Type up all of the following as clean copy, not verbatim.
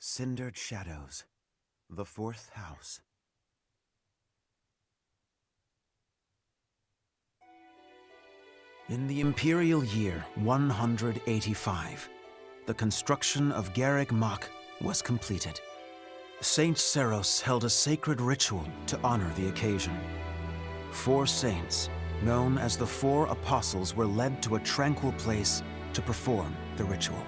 Cindered Shadows, the fourth house. In the imperial year 185, the construction of Garreg Mach was completed. Saint Seros held a sacred ritual to honor the occasion. 4 saints, known as the 4 Apostles, were led to a tranquil place to perform the ritual.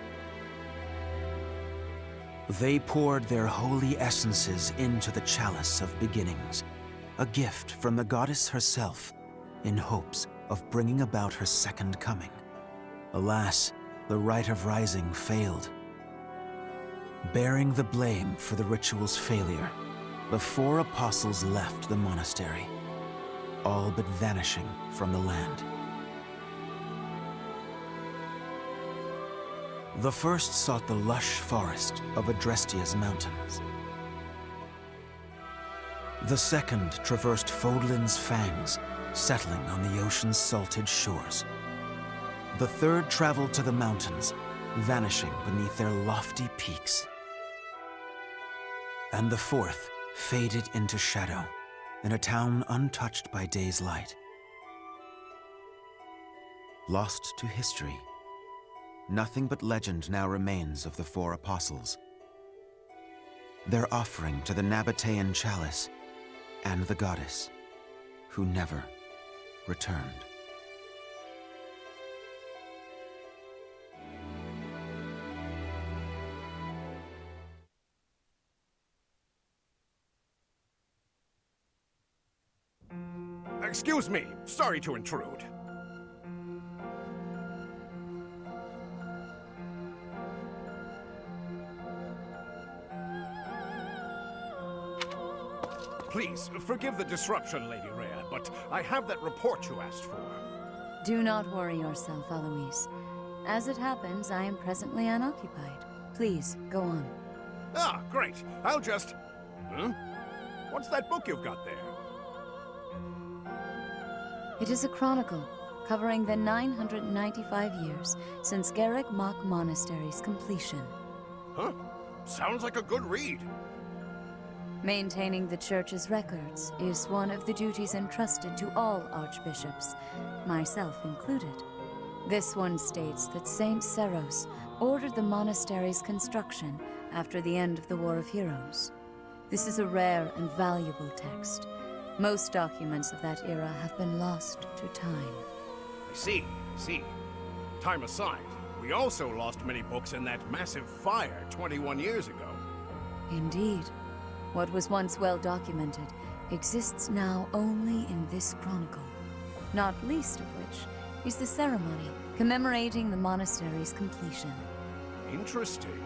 They poured their holy essences into the chalice of beginnings, a gift from the goddess herself, in hopes of bringing about her second coming. Alas, the rite of rising failed. Bearing the blame for the ritual's failure, the 4 apostles left the monastery, all but vanishing from the land. The first sought the lush forest of Adrestia's mountains. The second traversed Fodlin's fangs, settling on the ocean's salted shores. The third traveled to the mountains, vanishing beneath their lofty peaks. And the fourth faded into shadow, in a town untouched by day's light. Lost to history, nothing but legend now remains of the 4 apostles. Their offering to the Nabatean chalice and the goddess, who never returned. Excuse me, sorry to intrude. Please, forgive the disruption, Lady Rhea, but I have that report you asked for. Do not worry yourself, Eloise. As it happens, I am presently unoccupied. Please, go on. Ah, great. I'll just... What's that book you've got there? It is a chronicle, covering the 995 years since Garreg Mach Monastery's completion. Huh? Sounds like a good read. Maintaining the Church's records is one of the duties entrusted to all archbishops, myself included. This one states that Saint Seros ordered the monastery's construction after the end of the War of Heroes. This is a rare and valuable text. Most documents of that era have been lost to time. I see. Time aside, we also lost many books in that massive fire 21 years ago. Indeed. What was once well documented exists now only in this chronicle, not least of which is the ceremony commemorating the monastery's completion. Interesting.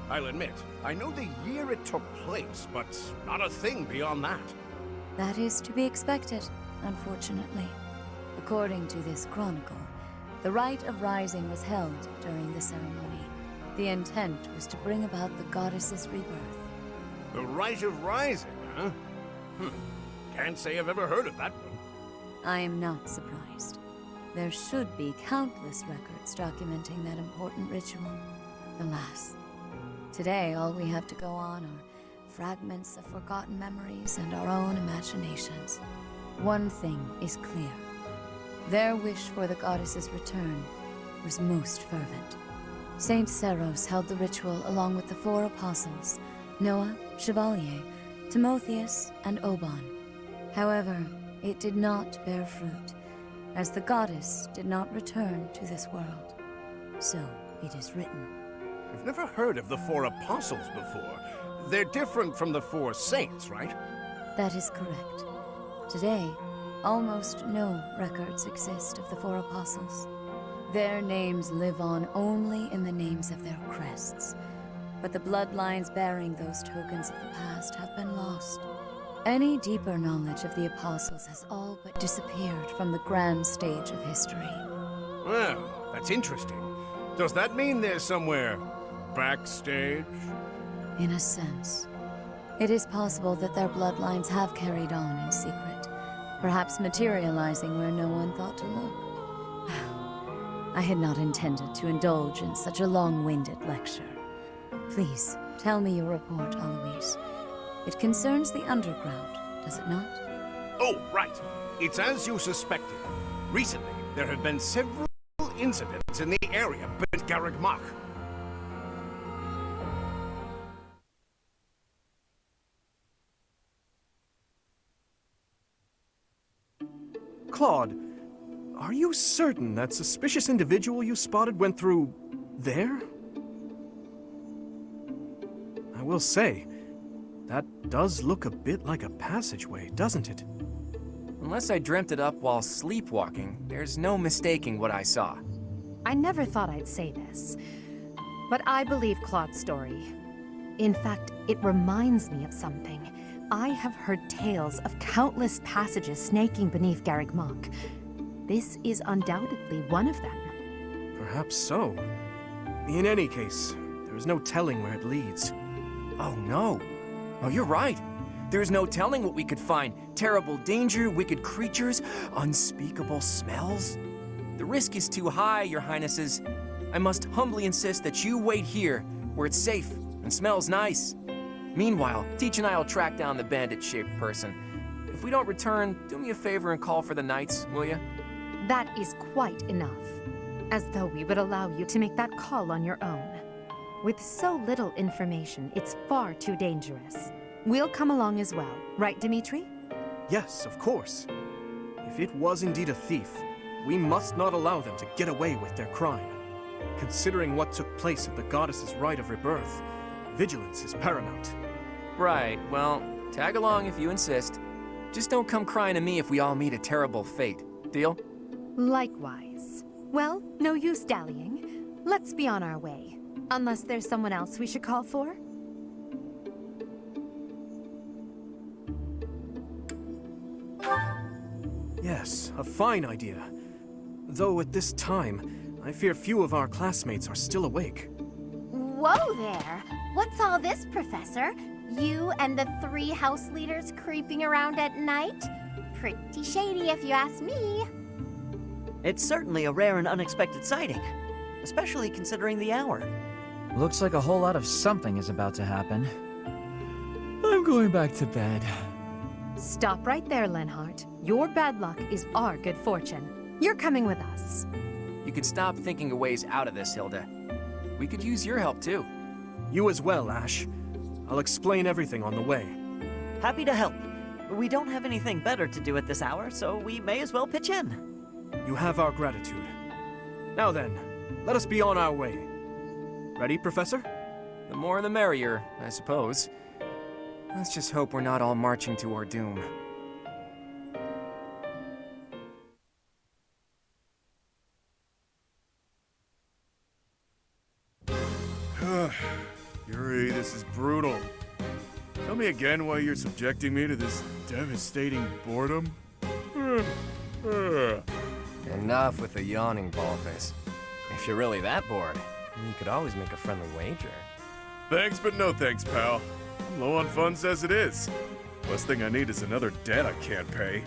I'll admit, I know the year it took place, but not a thing beyond that. That is to be expected, unfortunately. According to this chronicle, the rite of rising was held during the ceremony. The intent was to bring about the goddess's rebirth. The Rite of Rising, huh? Can't say I've ever heard of that one. I am not surprised. There should be countless records documenting that important ritual. Alas, today all we have to go on are fragments of forgotten memories and our own imaginations. One thing is clear. Their wish for the goddess's return was most fervent. Saint Seros held the ritual along with the 4 apostles, Noah, Chevalier, Timotheus, and Oban. However, it did not bear fruit, as the goddess did not return to this world. So it is written. I've never heard of the 4 apostles before. They're different from the 4 saints, right? That is correct. Today, almost no records exist of the 4 apostles. Their names live on only in the names of their crests. But the bloodlines bearing those tokens of the past have been lost. Any deeper knowledge of the apostles has all but disappeared from the grand stage of history. Well, that's interesting. Does that mean they're somewhere backstage? In a sense. It is possible that their bloodlines have carried on in secret, perhaps materializing where no one thought to look. I had not intended to indulge in such a long-winded lecture. Please, Tell me your report, Alois. It concerns the underground, does it not? Oh, right. It's as you suspected. Recently, there have been several incidents in the area, but Garrick Mach. Claude, are you certain that suspicious individual you spotted went through there? I will say, that does look a bit like a passageway, doesn't it? Unless I dreamt it up while sleepwalking, there's no mistaking what I saw. I never thought I'd say this, but I believe Claude's story. In fact, it reminds me of something. I have heard tales of countless passages snaking beneath Garrick Mach. This is undoubtedly one of them. Perhaps so. In any case, there is no telling where it leads. Oh no. Oh, you're right. There's no telling what we could find. Terrible danger, wicked creatures, unspeakable smells. The risk is too high, your highnesses. I must humbly insist that you wait here, where it's safe and smells nice. Meanwhile, Teach and I will track down the bandit-shaped person. If we don't return, do me a favor and call for the knights, will you? That is quite enough. As though we would allow you to make that call on your own. With so little information, it's far too dangerous. We'll come along as well, right, Dimitri? Yes, of course. If it was indeed a thief, we must not allow them to get away with their crime. Considering what took place at the goddess's rite of rebirth, vigilance is paramount. Right, well, tag along if you insist. Just don't come crying to me if we all meet a terrible fate. Deal? Likewise. Well, no use dallying. Let's be on our way. Unless there's someone else we should call for? Yes, a fine idea. Though at this time, I fear few of our classmates are still awake. Whoa there! What's all this, Professor? You and the 3 house leaders creeping around at night? Pretty shady if you ask me. It's certainly a rare and unexpected sighting, especially considering the hour. Looks like a whole lot of something is about to happen. I'm going back to bed. Stop right there, Lenhart. Your bad luck is our good fortune. You're coming with us. You can stop thinking of ways out of this, Hilda. We could use your help, too. You as well, Ash. I'll explain everything on the way. Happy to help. We don't have anything better to do at this hour, so we may as well pitch in. You have our gratitude. Now then, let us be on our way. Ready, Professor? The more the merrier, I suppose. Let's just hope we're not all marching to our doom. Yuri, this is brutal. Tell me again why you're subjecting me to this devastating boredom? Enough with the yawning, Baldface. If you're really that bored, you could always make a friendly wager. Thanks, but no thanks, pal. I'm low on funds as it is. Last thing I need is another debt I can't pay.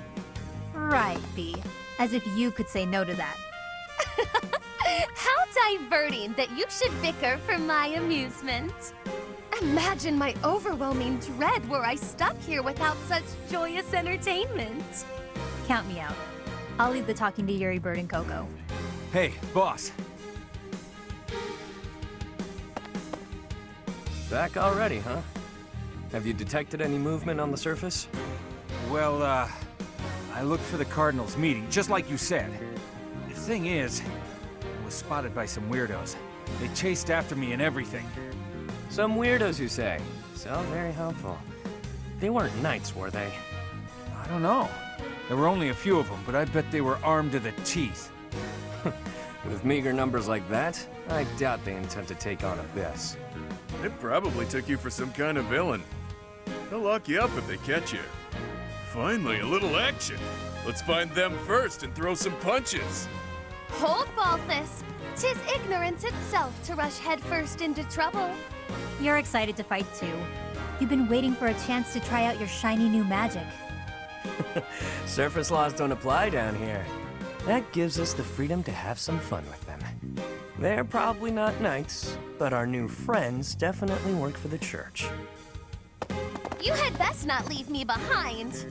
Right, B. As if you could say no to that. How diverting that you should bicker for my amusement. Imagine my overwhelming dread were I stuck here without such joyous entertainment. Count me out. I'll leave the talking to Yuri, Bird, and Coco. Hey, boss. Back already, huh? Have you detected any movement on the surface? Well, I looked for the Cardinals meeting, just like you said. The thing is, I was spotted by some weirdos. They chased after me and everything. Some weirdos, you say? So very helpful. They weren't knights, were they? I don't know. There were only a few of them, but I bet they were armed to the teeth. With meager numbers like that, I doubt they intend to take on Abyss. They probably took you for some kind of villain. They'll lock you up if they catch you. Finally, a little action. Let's find them first and throw some punches. Hold, Balthus. 'Tis ignorance itself to rush headfirst into trouble. You're excited to fight too. You've been waiting for a chance to try out your shiny new magic. Surface laws don't apply down here. That gives us the freedom to have some fun with them. They're probably not knights, but our new friends definitely work for the church. You had best not leave me behind.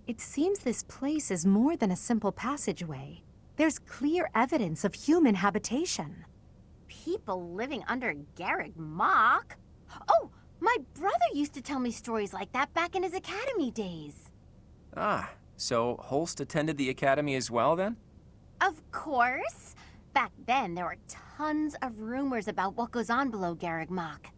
It seems this place is more than a simple passageway. There's clear evidence of human habitation. People living under Garreg Mach? Oh, my brother used to tell me stories like that back in his academy days. Ah, so Holst attended the academy as well, then? Of course. Back then, there were tons of rumors about what goes on below Garreg Mach.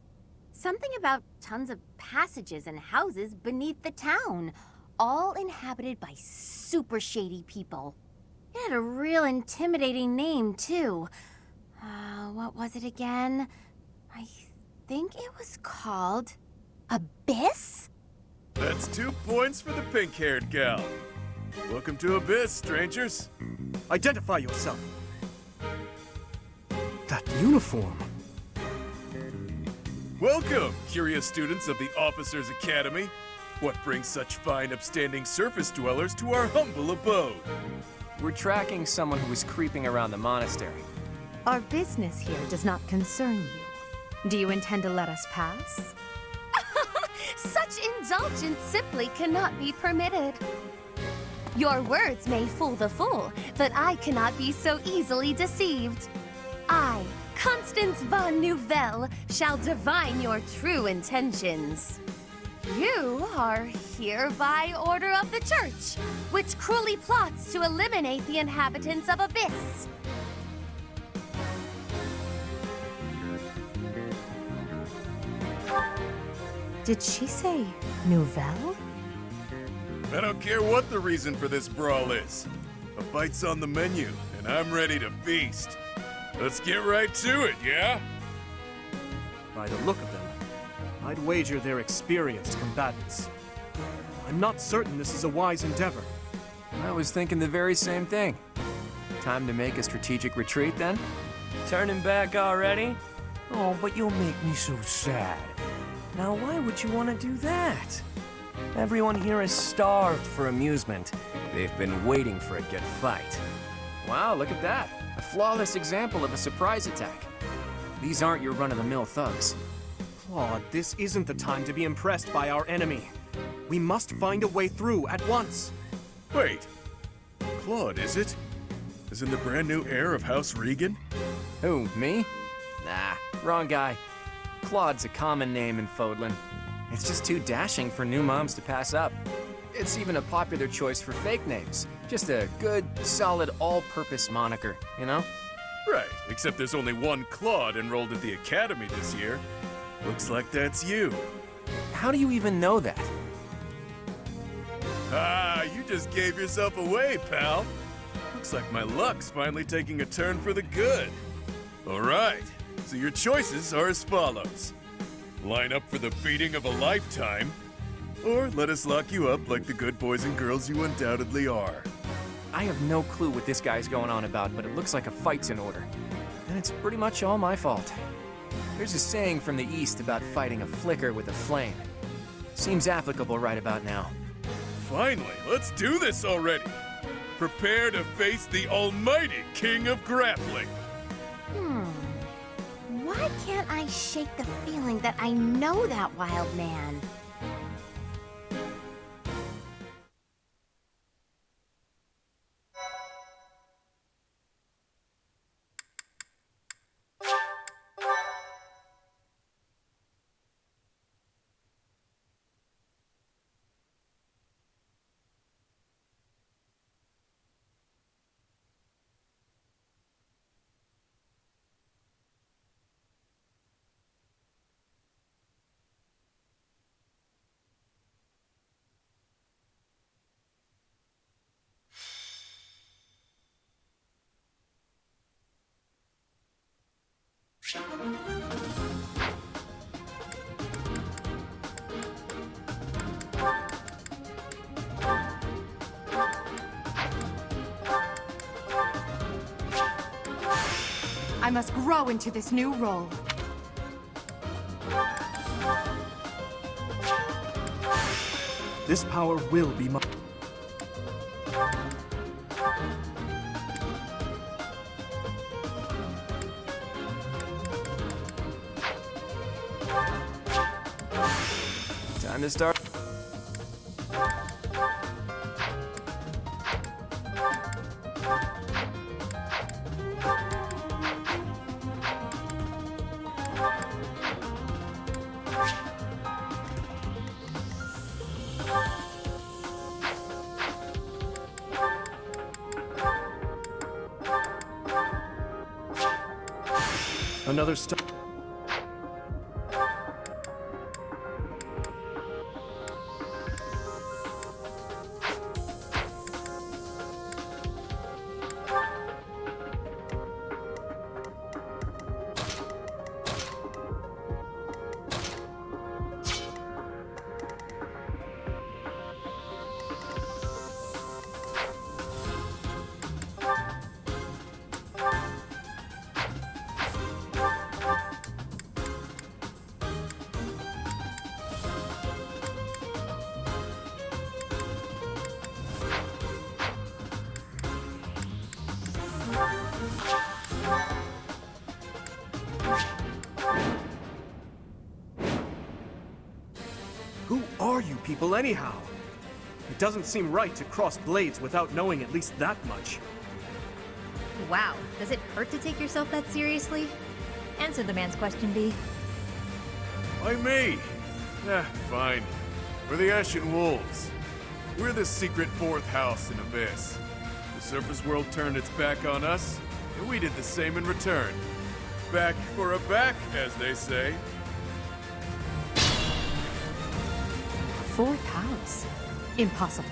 Something about tons of passages and houses beneath the town, all inhabited by super shady people. It had a real intimidating name, too. What was it again? I think it was called Abyss? That's 2 points for the pink-haired gal. Welcome to Abyss, strangers. Identify yourself. That uniform. Welcome, curious students of the Officers' Academy. What brings such fine, upstanding surface dwellers to our humble abode? We're tracking someone who was creeping around the monastery. Our business here does not concern you. Do you intend to let us pass? Such indulgence simply cannot be permitted. Your words may fool the fool, but I cannot be so easily deceived. I, Constance von Nouvelle, shall divine your true intentions. You are here by order of the Church, which cruelly plots to eliminate the inhabitants of Abyss. Did she say Nouvelle? I don't care what the reason for this brawl is. A bite's on the menu, and I'm ready to feast. Let's get right to it, yeah? By the look of them, I'd wager they're experienced combatants. I'm not certain this is a wise endeavor. I was thinking the very same thing. Time to make a strategic retreat, then? Turning back already? Oh, but you'll make me so sad. Now, why would you want to do that? Everyone here is starved for amusement. They've been waiting for a good fight. Wow, look at that. A flawless example of a surprise attack. These aren't your run-of-the-mill thugs. Claude, this isn't the time to be impressed by our enemy. We must find a way through at once. Wait. Claude, is it? As in the brand new heir of House Regan? Who, me? Nah, wrong guy. Claude's a common name in Fodlan. It's just too dashing for new moms to pass up. It's even a popular choice for fake names. Just a good, solid, all-purpose moniker, you know? Right, except there's only one Claude enrolled at the Academy this year. Looks like that's you. How do you even know that? Ah, you just gave yourself away, pal. Looks like my luck's finally taking a turn for the good. All right, so your choices are as follows. Line up for the beating of a lifetime, or let us lock you up like the good boys and girls you undoubtedly are. I have no clue what this guy's going on about, but it looks like a fight's in order. And it's pretty much all my fault. There's a saying from the East about fighting a flicker with a flame. Seems applicable right about now. Finally, let's do this already. Prepare to face the almighty King of Grappling. Why can't I shake the feeling that I know that wild man? I must grow into this new role. This power will be mine. Time to start. Another star. Who are you people anyhow? It doesn't seem right to cross blades without knowing at least that much. Wow, does it hurt to take yourself that seriously? Answer the man's question, B. Why me? Fine. We're the Ashen Wolves. We're the secret fourth house in Abyss. The surface world turned its back on us, and we did the same in return. Back for a back, as they say. Fourth house. Impossible.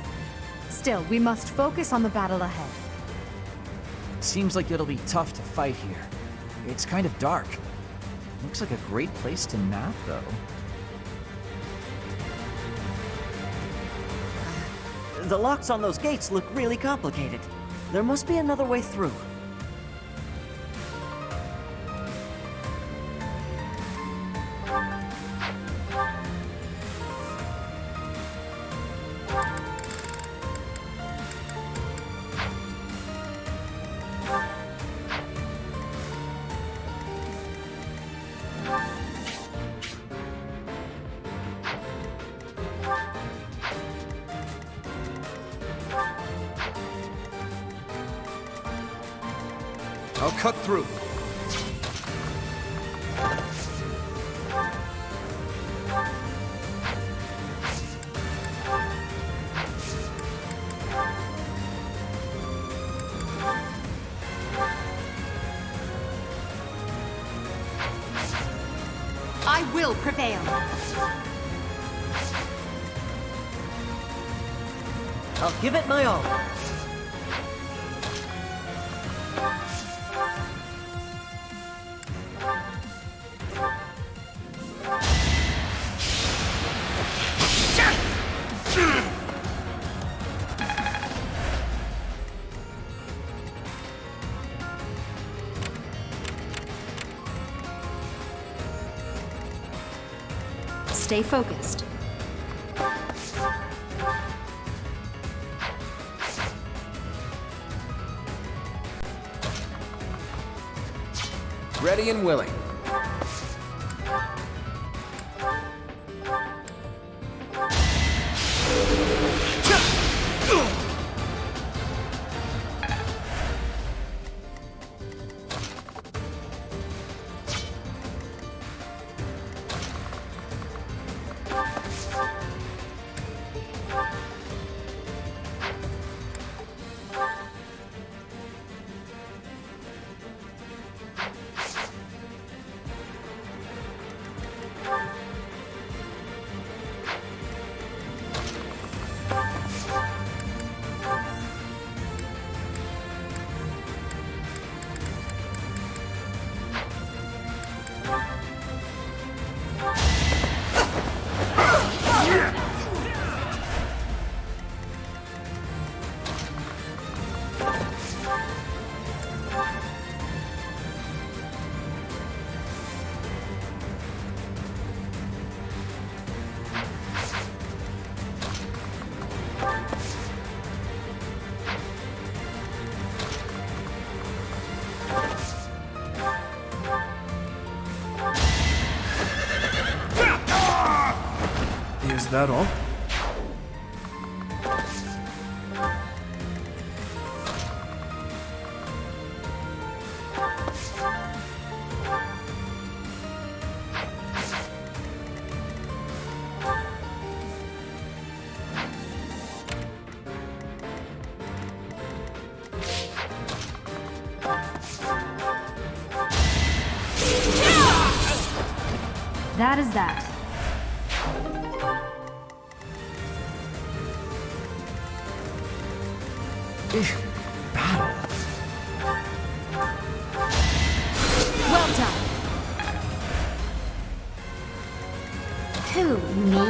Still, we must focus on the battle ahead. Seems like it'll be tough to fight here. It's kind of dark. Looks like a great place to nap, though. The locks on those gates look really complicated. There must be another way through. I'll cut through. I will prevail. I'll give it my all. Stay focused. Ready and willing. Is that all? That is that. Battle. Well done. Who, me?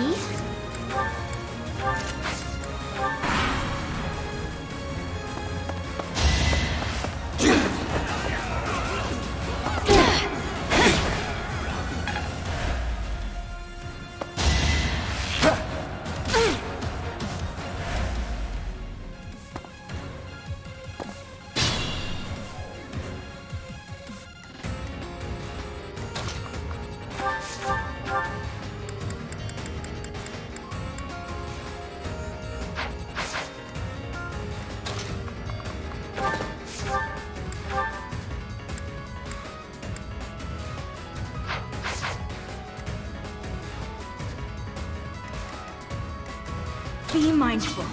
Be mindful.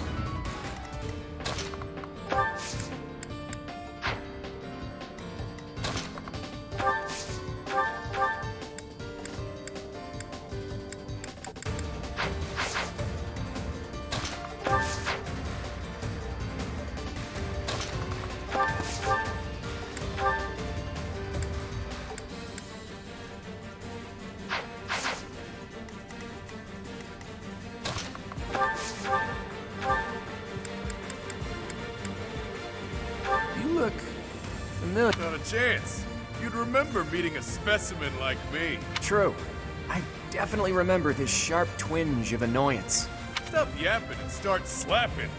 You look familiar. Not a chance. You'd remember meeting a specimen like me. True. I definitely remember this sharp twinge of annoyance. Stop yapping and start slapping.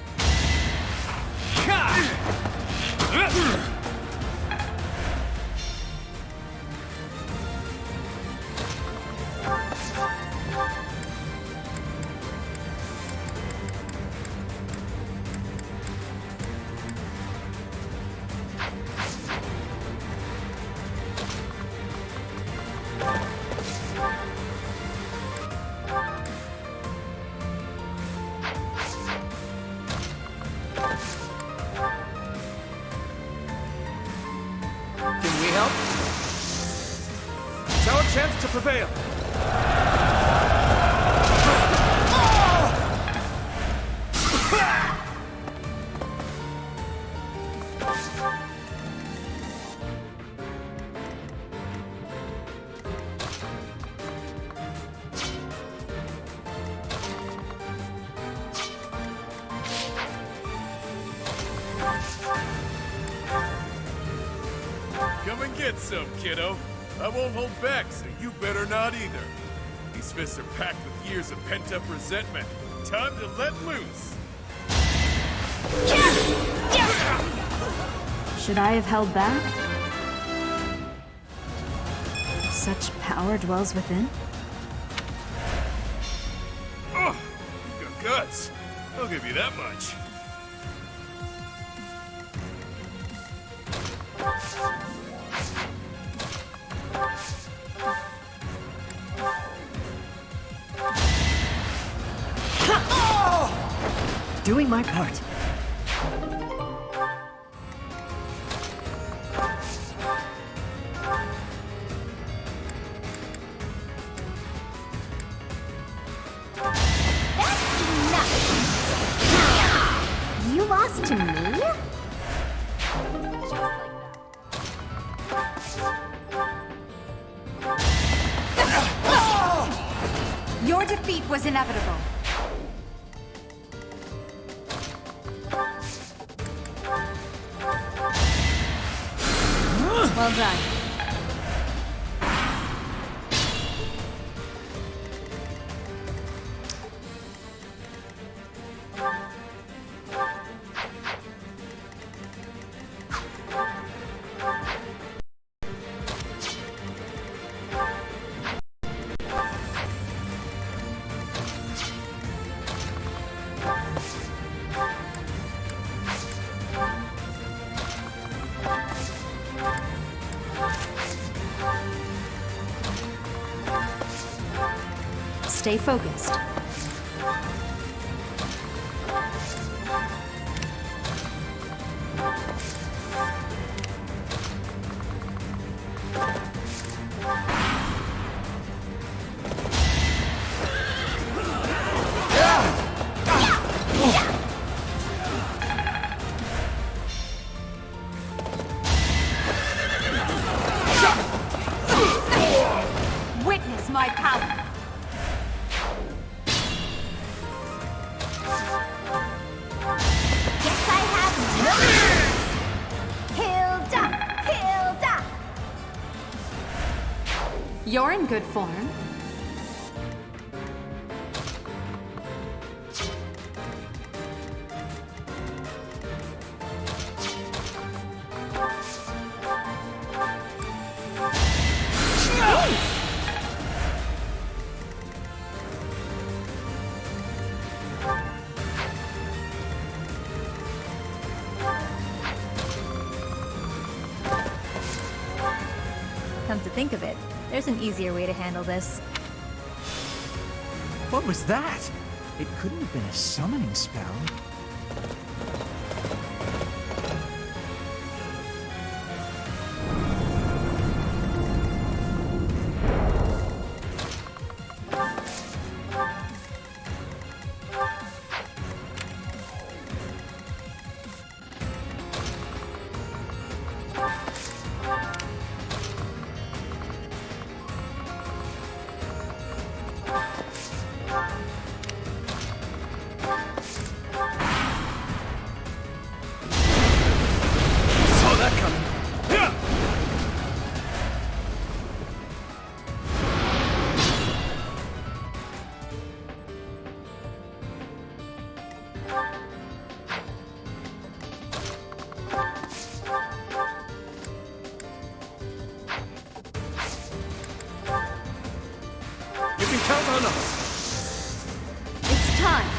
Can we help? It's our chance to prevail. Come and get some, kiddo. I won't hold back, so you better not either. These fists are packed with years of pent-up resentment. Time to let loose. Should I have held back? Such power dwells within? Oh, you got guts. I'll give you that much. Doing my part. You lost to me? Your defeat was inevitable. Well done. Stay focused. Witness my power! Guess I have numbers! Hilda! Hilda! You're in good form. Come to think of it, there's an easier way to handle this. What was that? It couldn't have been a summoning spell. Saw that coming. You can count on us. It's time.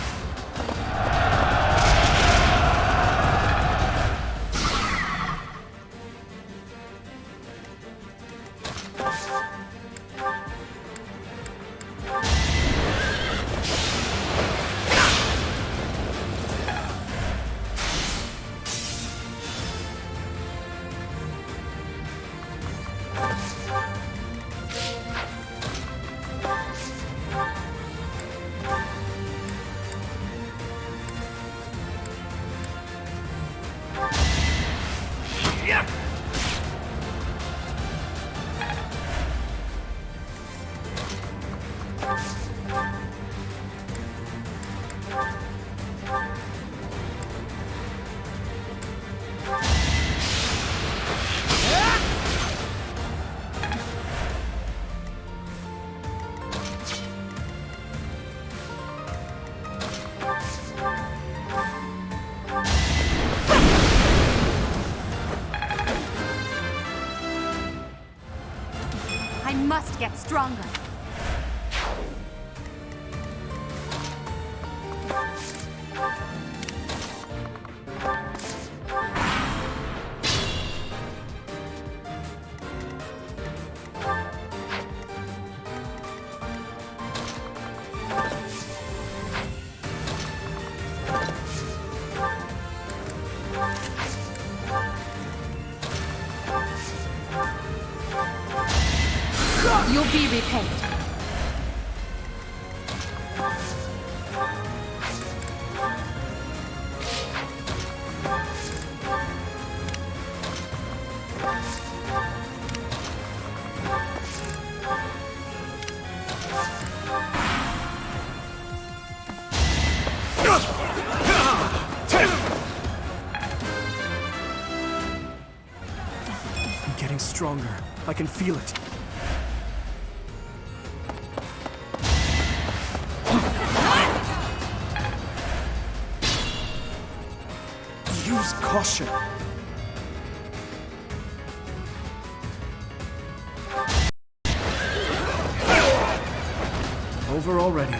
I must get stronger. You'll be repaid. I'm getting stronger. I can feel it. Use caution. Over already.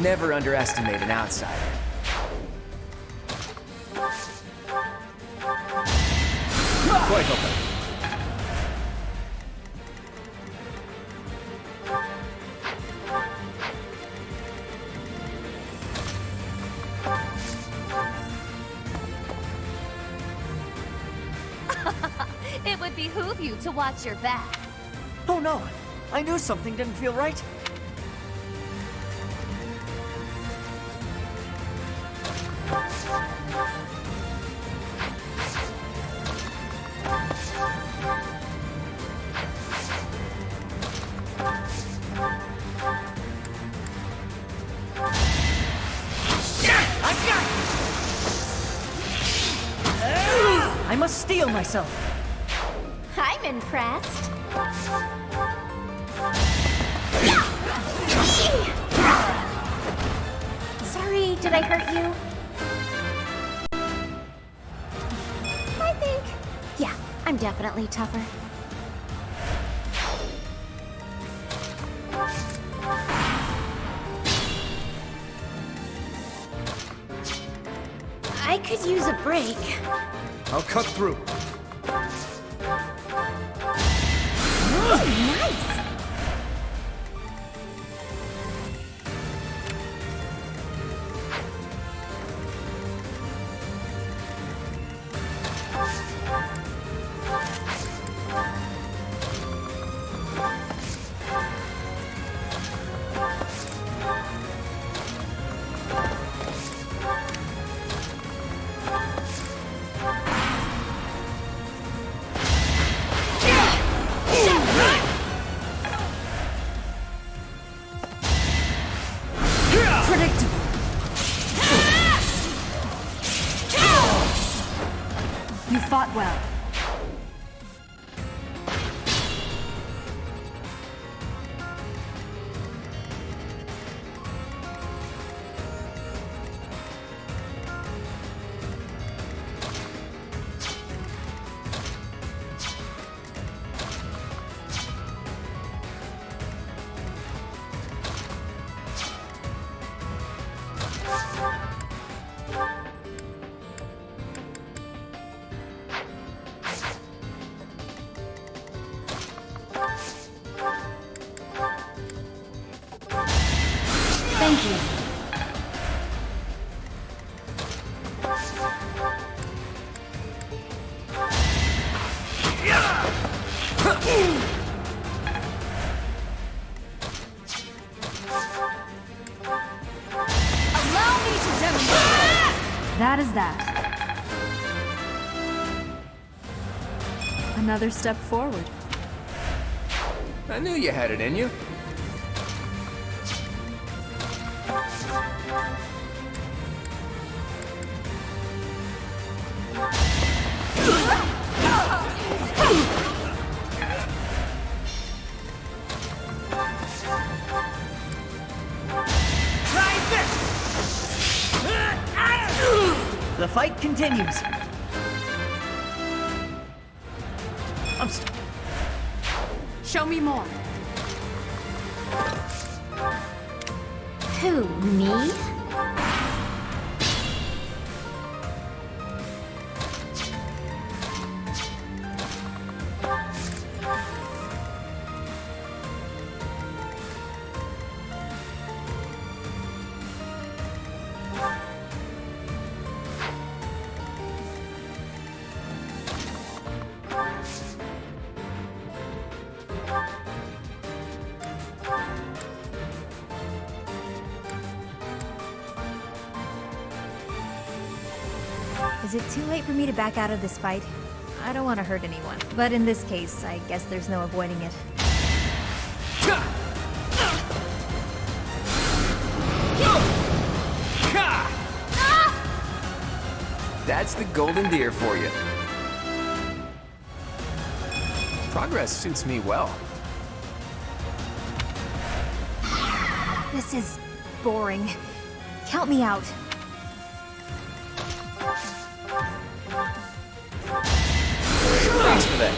Never underestimate an outsider. Quite open. It would behoove you to watch your back. Oh no, I knew something didn't feel right. I must steel myself. I'm impressed. Sorry, did I hurt you? Yeah, I'm definitely tougher. I could use a break. I'll cut through. Nice! You fought well. Thank you. Allow me to demonstrate. That is that. Another step forward. I knew you had it in you. The fight continues. Show me more. Who, me? Is it too late for me to back out of this fight? I don't want to hurt anyone. But in this case, I guess there's no avoiding it. That's the golden deer for you. Progress suits me well. This is boring. Count me out. Thanks for that.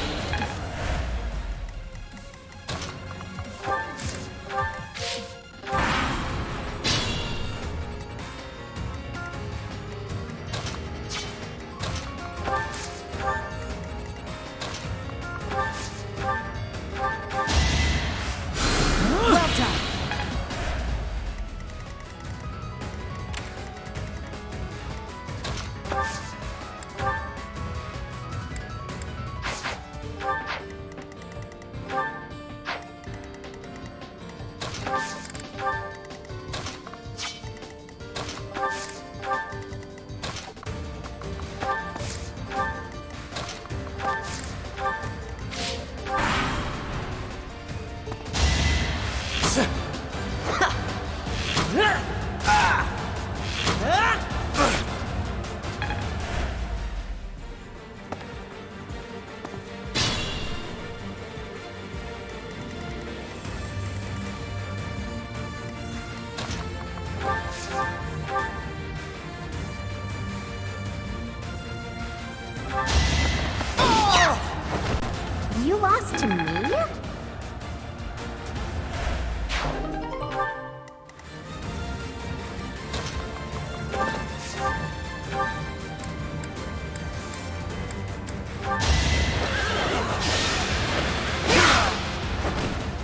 this to me?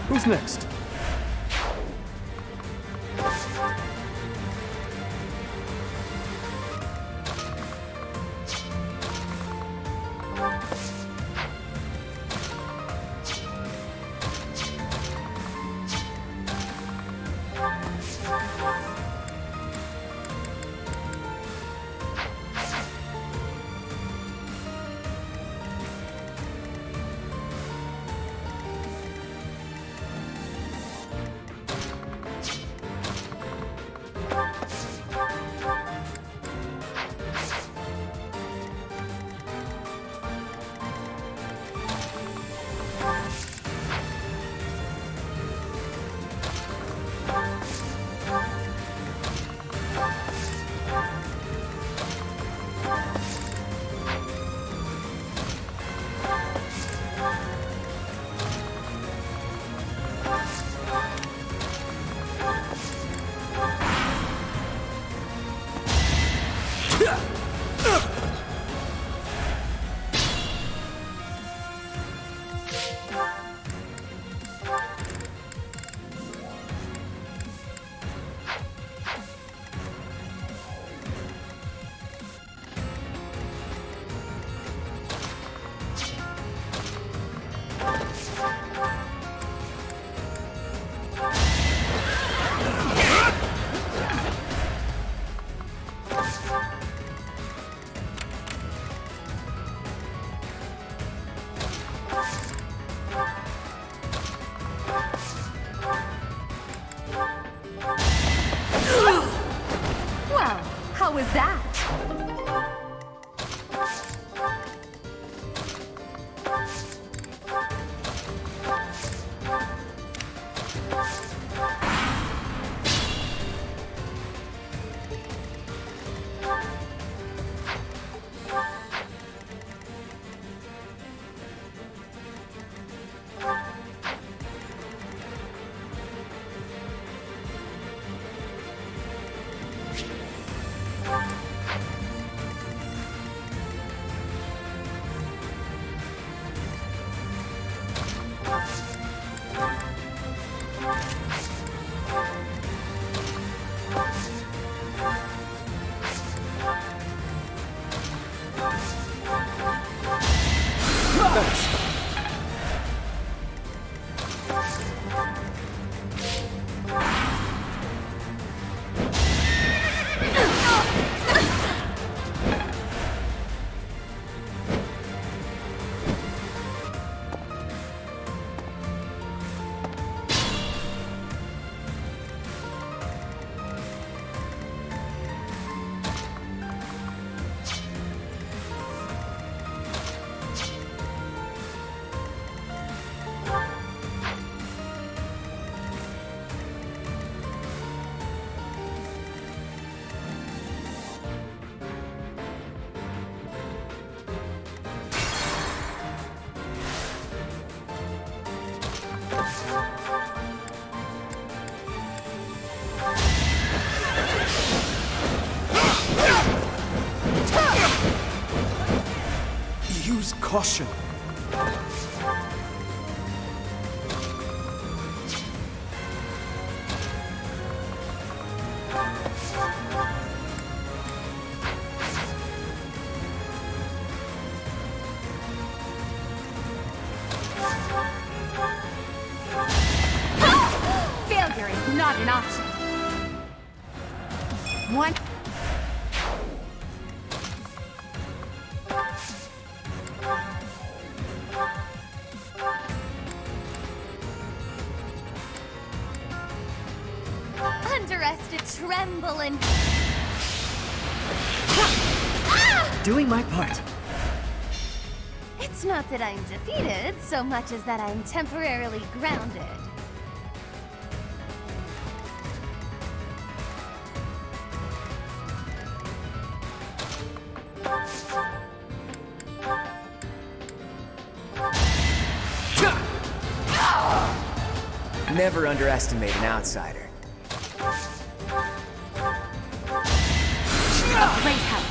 Who's next? Well, how was that? Use caution. Failure is not an option. One. Underestimate, tremble, and... Doing my part. It's not that I'm defeated, so much as that I'm temporarily grounded. Never underestimate an outsider. Great help.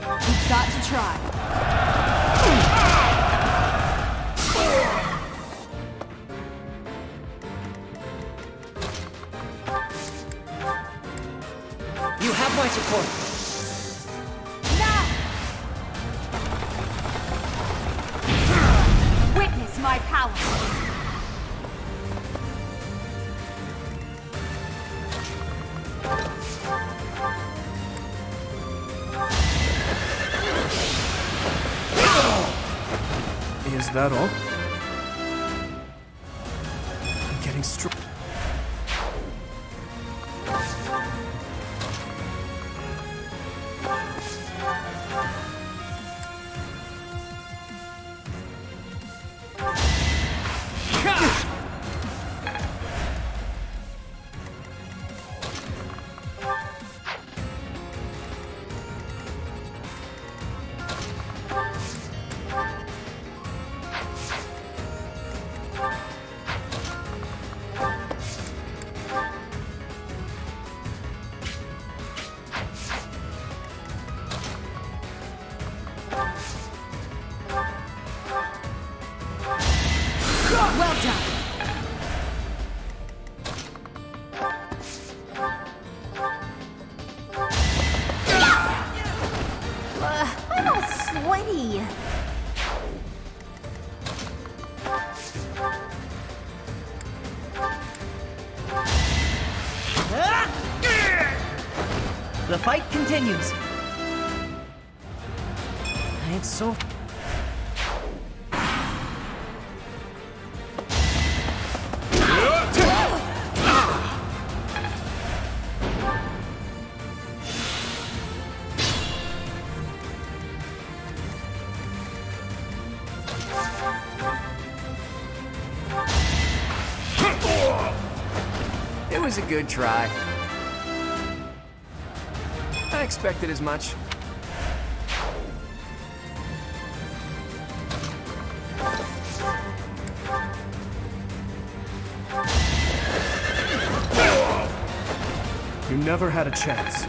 We've got to try. You have my support. Witness my power. Is that all? I'm getting strong. Well done. I'm all sweaty. The fight continues. It's so... It was a good try. I expected as much. You never had a chance.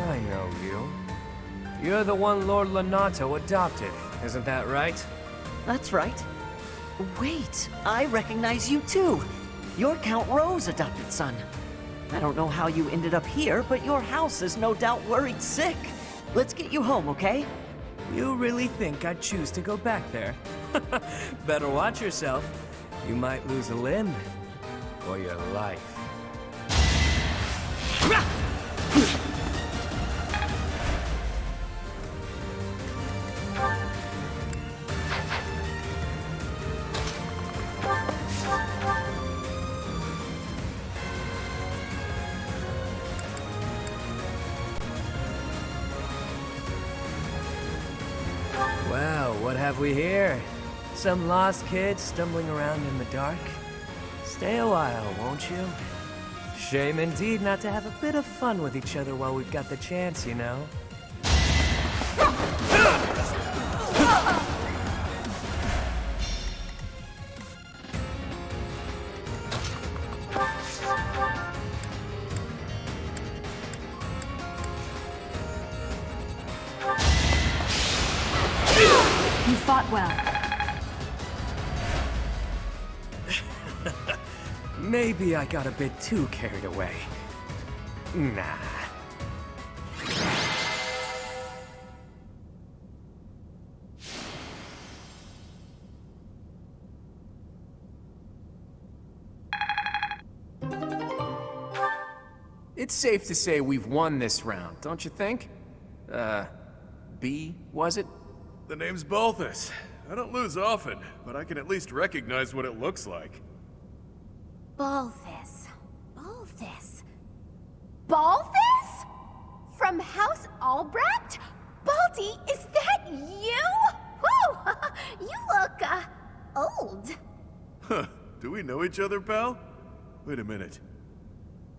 I know you. You're the one Lord Lenato adopted, isn't that right? That's right. Wait, I recognize you too. You're Count Ro's adopted son. I don't know how you ended up here, but your house is no doubt worried sick. Let's get you home, okay? You really think I'd choose to go back there? Better watch yourself. You might lose a limb. Or your life. Well, what have we here? Some lost kid stumbling around in the dark? Stay a while, won't you? Shame indeed not to have a bit of fun with each other while we've got the chance, you know? You fought well. Maybe I got a bit too carried away. Nah. It's safe to say we've won this round, don't you think? B, was it? The name's Balthus. I don't lose often, but I can at least recognize what it looks like. Balthus. Balthus. Balthus? From House Albrecht? Baldy, is that you? Whew! You look, old. Huh. Do we know each other, pal? Wait a minute.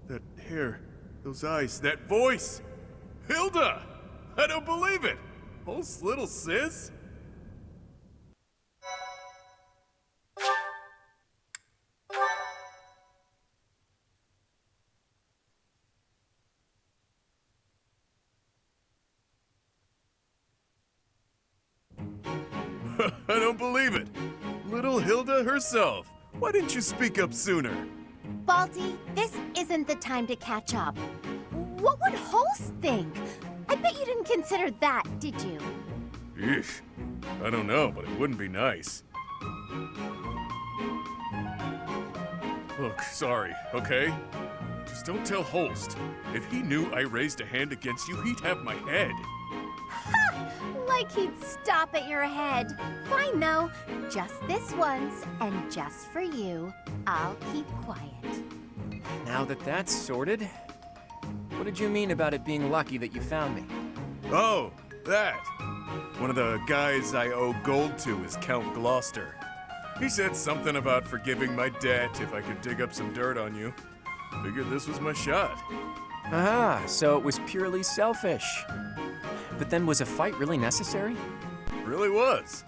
That hair, those eyes, that voice! Hilda! I don't believe it! Oh, little sis? I don't believe it. Little Hilda herself. Why didn't you speak up sooner? Baldy, this isn't the time to catch up. What would Holst think? I bet you didn't consider that, did you? Eesh. I don't know, but it wouldn't be nice. Look, sorry, okay? Just don't tell Holst. If he knew I raised a hand against you, he'd have my head. Ha! Like he'd stop at your head. Fine, though. Just this once, and just for you, I'll keep quiet. Now that that's sorted, what did you mean about it being lucky that you found me? Oh, that. One of the guys I owe gold to is Count Gloucester. He said something about forgiving my debt if I could dig up some dirt on you. Figured this was my shot. Aha, so it was purely selfish. But then was a fight really necessary? Really was.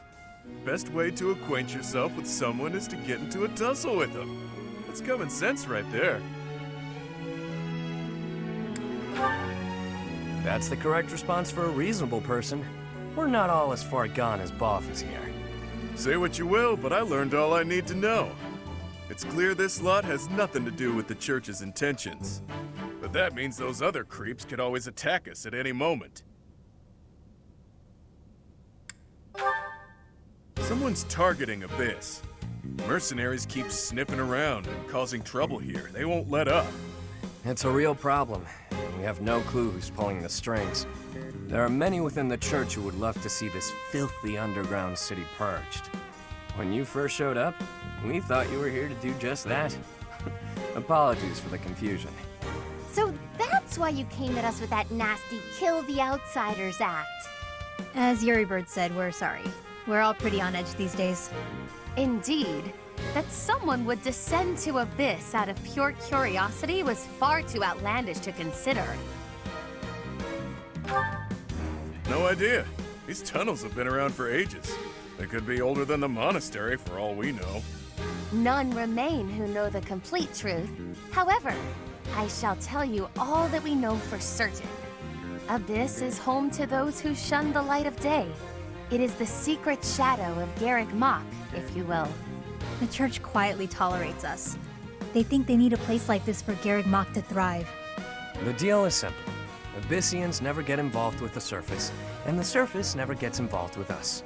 Best way to acquaint yourself with someone is to get into a tussle with them. That's common sense right there. That's the correct response for a reasonable person. We're not all as far gone as Boff is here. Say what you will, but I learned all I need to know. It's clear this lot has nothing to do with the church's intentions. But that means those other creeps could always attack us at any moment. Someone's targeting Abyss. Mercenaries keep sniffing around and causing trouble here. They won't let up. It's a real problem. We have no clue who's pulling the strings. There are many within the church who would love to see this filthy underground city purged. When you first showed up, we thought you were here to do just that. Apologies for the confusion. So that's why you came at us with that nasty Kill the Outsiders act. As Yuribird said, we're sorry. We're all pretty on edge these days. Indeed. That someone would descend to Abyss out of pure curiosity was far too outlandish to consider. No idea. These tunnels have been around for ages. They could be older than the monastery for all we know. None remain who know the complete truth. However, I shall tell you all that we know for certain. Abyss is home to those who shun the light of day. It is the secret shadow of Garrick Mach, if you will. The church quietly tolerates us. They think they need a place like this for Garrick Mach to thrive. The deal is simple. Abyssians never get involved with the surface, and the surface never gets involved with us.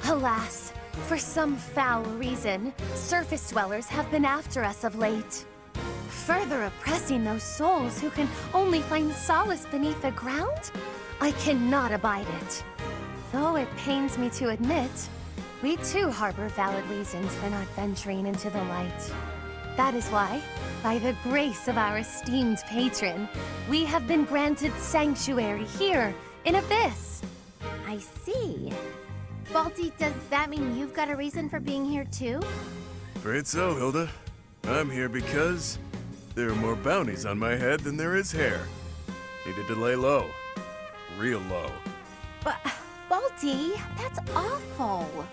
Alas, for some foul reason, surface dwellers have been after us of late. Further oppressing those souls who can only find solace beneath the ground? I cannot abide it. Though it pains me to admit, we too harbor valid reasons for not venturing into the light. That is why, by the grace of our esteemed patron, we have been granted sanctuary here in Abyss. I see. Baldy, does that mean you've got a reason for being here too? Afraid so, Hilda. I'm here because There are more bounties on my head than there is hair. Needed to lay low. Real low. But, Balti, that's awful.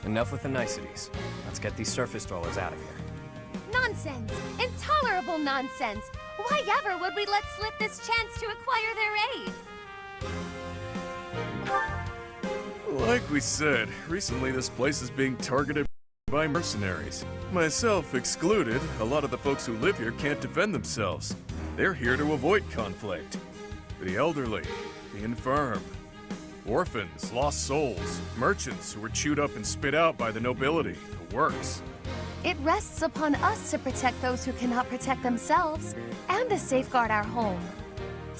Enough with the niceties. Let's get these surface dwellers out of here. Nonsense! Intolerable nonsense! Why ever would we let slip this chance to acquire their aid? Like we said, recently this place is being targeted by mercenaries. Myself excluded, a lot of the folks who live here can't defend themselves. They're here to avoid conflict. The elderly, the infirm, orphans, lost souls, merchants who were chewed up and spit out by the nobility, the works. It rests upon us to protect those who cannot protect themselves, and to safeguard our home.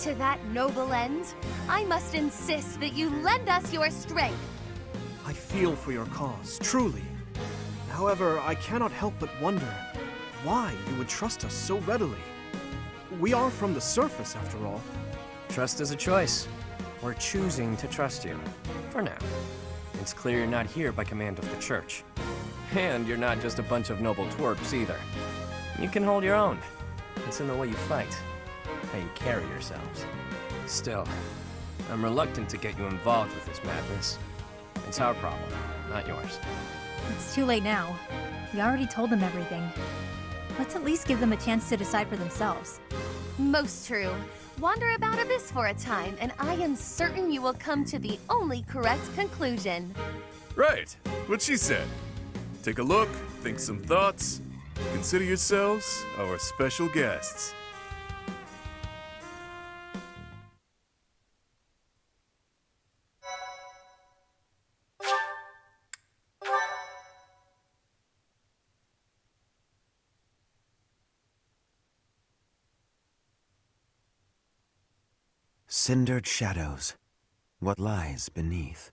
To that noble end, I must insist that you lend us your strength. I feel for your cause, truly. However, I cannot help but wonder why you would trust us so readily. We are from the surface, after all. Trust is a choice. We're choosing to trust you. For now. It's clear you're not here by command of the church. And you're not just a bunch of noble twerps either. You can hold your own. It's in the way you fight, how you carry yourselves. Still, I'm reluctant to get you involved with this madness. It's our problem, not yours. It's too late now. We already told them everything. Let's at least give them a chance to decide for themselves. Most true. Wander about Abyss for a time, and I am certain you will come to the only correct conclusion. Right, what she said. Take a look, think some thoughts. Consider yourselves our special guests. Cindered Shadows. What lies beneath?